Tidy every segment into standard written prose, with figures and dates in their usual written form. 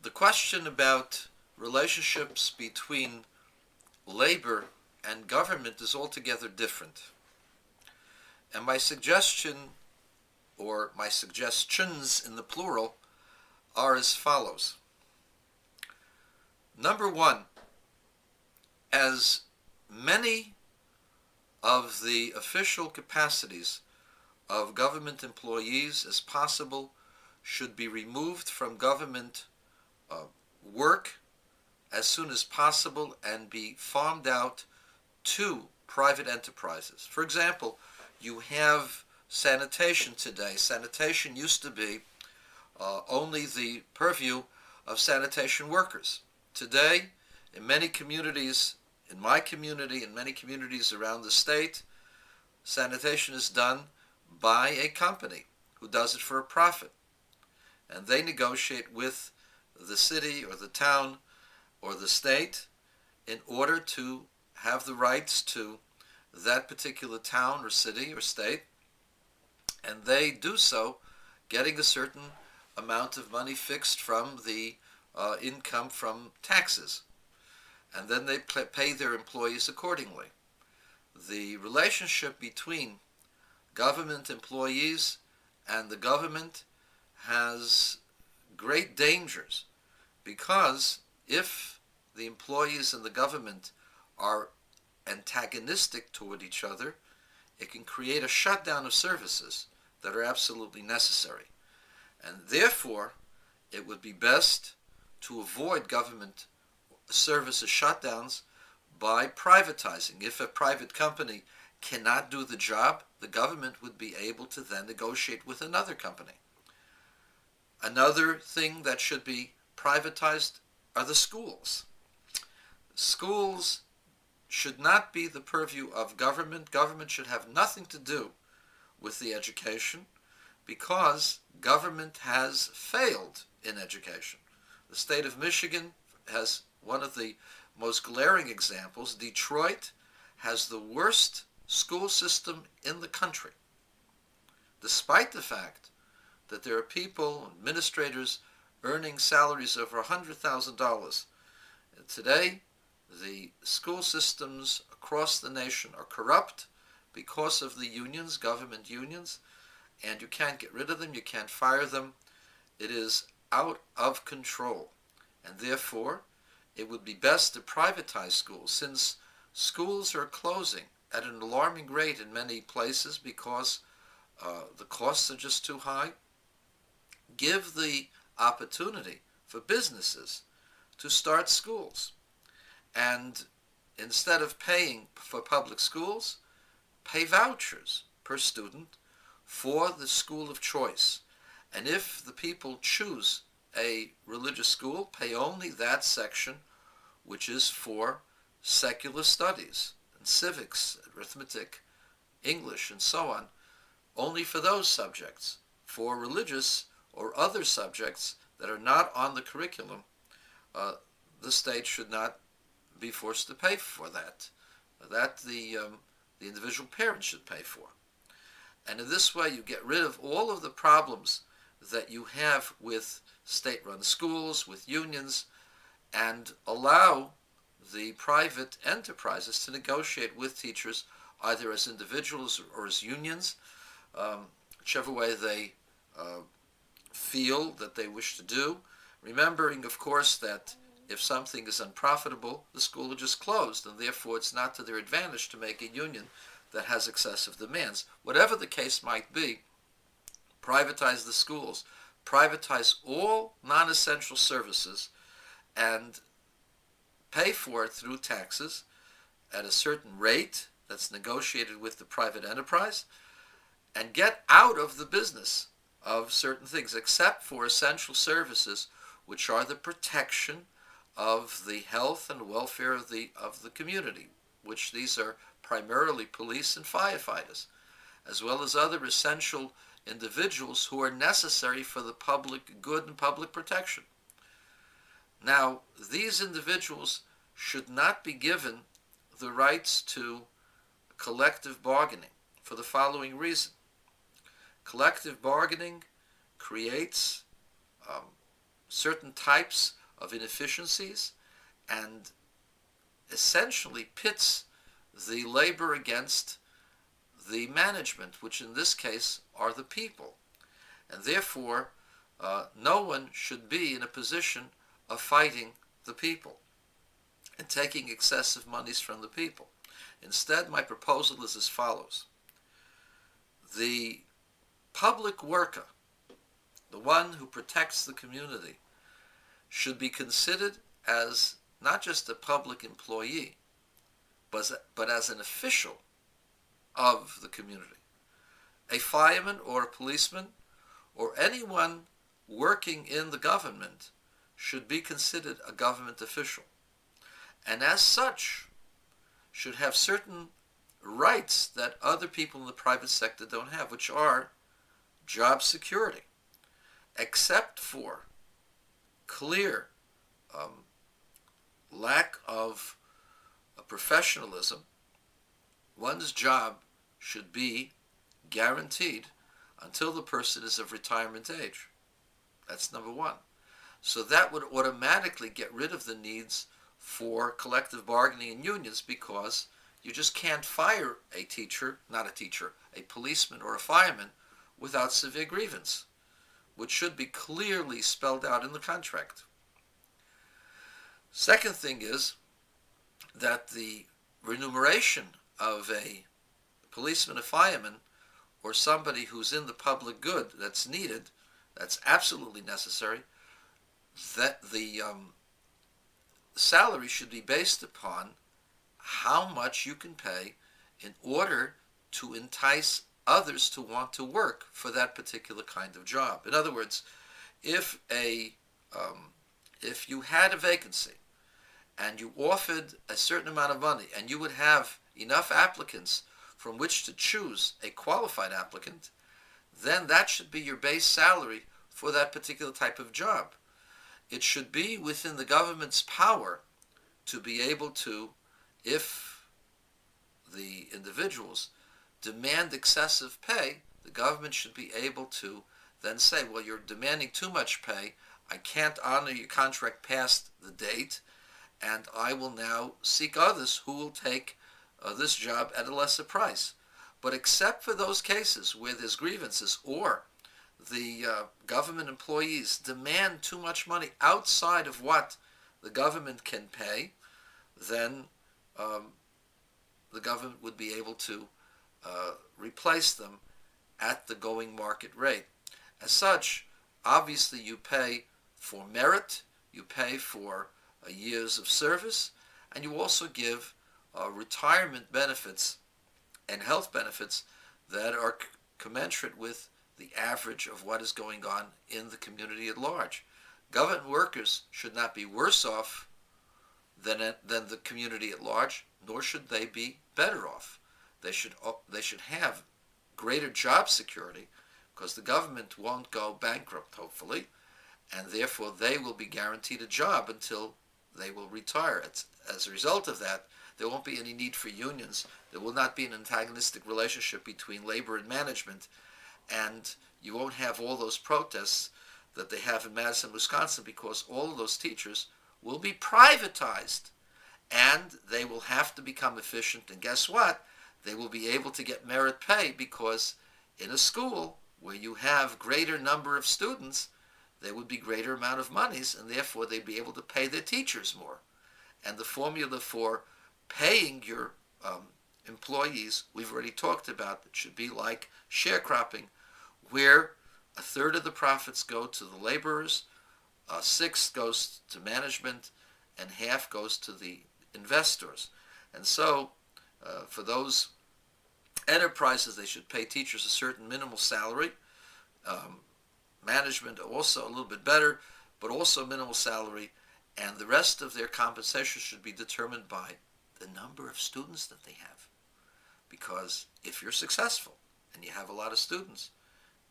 The question about relationships between labor and government is altogether different. And my suggestion, or my suggestions in the plural, are as follows. Number one, as many of the official capacities of government employees as possible should be removed from government work as soon as possible and be farmed out to private enterprises. For example, you have sanitation today. Sanitation used to be only the purview of sanitation workers. Today, in many communities, in my community, in many communities around the state, sanitation is done by a company who does it for a profit. And they negotiate with the city or the town or the state in order to have the rights to that particular town or city or state, and they do so getting a certain amount of money fixed from the income from taxes, and then they pay their employees accordingly. The relationship between government employees and the government has great dangers, because if the employees and the government are antagonistic toward each other, it can create a shutdown of services that are absolutely necessary. And therefore, it would be best to avoid government services shutdowns by privatizing. If a private company cannot do the job, the government would be able to then negotiate with another company. Another thing that should be privatized are the schools. Schools should not be the purview of government. Government should have nothing to do with the education, because government has failed in education. The state of Michigan has one of the most glaring examples. Detroit has the worst school system in the country, despite the fact that there are people, administrators, earning salaries over $100,000. Today, the school systems across the nation are corrupt because of the unions, government unions, and you can't get rid of them, you can't fire them. It is out of control. And therefore, it would be best to privatize schools, since schools are closing at an alarming rate in many places because the costs are just too high. Give the opportunity for businesses to start schools. And instead of paying for public schools, pay vouchers per student for the school of choice. And if the people choose a religious school, pay only that section which is for secular studies and civics, arithmetic, English, and so on, only for those subjects. For religious or other subjects that are not on the curriculum, the state should not be forced to pay for that. That the individual parent should pay for. And in this way, you get rid of all of the problems that you have with state-run schools, with unions, and allow the private enterprises to negotiate with teachers either as individuals or as unions, whichever way they feel that they wish to do, remembering, of course, that if something is unprofitable, the school is just closed, and therefore it's not to their advantage to make a union that has excessive demands. Whatever the case might be, privatize the schools, privatize all non-essential services, and pay for it through taxes at a certain rate that's negotiated with the private enterprise, and get out of the business of certain things, except for essential services, which are the protection of the health and welfare of the community, which these are primarily police and firefighters, as well as other essential individuals who are necessary for the public good and public protection. Now, these individuals should not be given the rights to collective bargaining for the following reason. Collective bargaining creates certain types of inefficiencies and essentially pits the labor against the management, which in this case are the people. And therefore, no one should be in a position of fighting the people and taking excessive monies from the people. Instead, my proposal is as follows. The public worker, the one who protects the community, should be considered as not just a public employee, but as an official of the community. A fireman or a policeman or anyone working in the government should be considered a government official, and as such should have certain rights that other people in the private sector don't have, which are job security, except for clear lack of professionalism. One's job should be guaranteed until the person is of retirement age. That's number one. So that would automatically get rid of the needs for collective bargaining and unions, because you just can't fire a policeman or a fireman without severe grievance, which should be clearly spelled out in the contract. Second thing is that the remuneration of a policeman, a fireman, or somebody who's in the public good that's needed, that's absolutely necessary, that the salary should be based upon how much you can pay in order to entice others to want to work for that particular kind of job. In other words, if you had a vacancy and you offered a certain amount of money and you would have enough applicants from which to choose a qualified applicant, then that should be your base salary for that particular type of job. It should be within the government's power to be able to, if the individuals demand excessive pay, the government should be able to then say, well, you're demanding too much pay, I can't honor your contract past the date, and I will now seek others who will take this job at a lesser price. But except for those cases where there's grievances or the government employees demand too much money outside of what the government can pay, then the government would be able to replace them at the going market rate. As such, obviously you pay for merit, you pay for years of service, and you also give retirement benefits and health benefits that are commensurate with the average of what is going on in the community at large. Government workers should not be worse off than the community at large, nor should they be better off. They should have greater job security, because the government won't go bankrupt, hopefully, and therefore they will be guaranteed a job until they will retire. As a result of that, there won't be any need for unions. There will not be an antagonistic relationship between labor and management, and you won't have all those protests that they have in Madison, Wisconsin, because all of those teachers will be privatized, and they will have to become efficient. And guess what? They will be able to get merit pay, because in a school where you have greater number of students, there would be greater amount of monies, and therefore they'd be able to pay their teachers more. And the formula for paying your employees, we've already talked about. It should be like sharecropping, where a third of the profits go to the laborers, a sixth goes to management, and half goes to the investors. And so for those enterprises, they should pay teachers a certain minimal salary, management also a little bit better, but also minimal salary, and the rest of their compensation should be determined by the number of students that they have. Because if you're successful and you have a lot of students,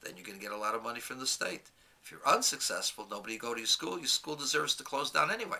then you're going to get a lot of money from the state. If you're unsuccessful, nobody go to your school deserves to close down anyway.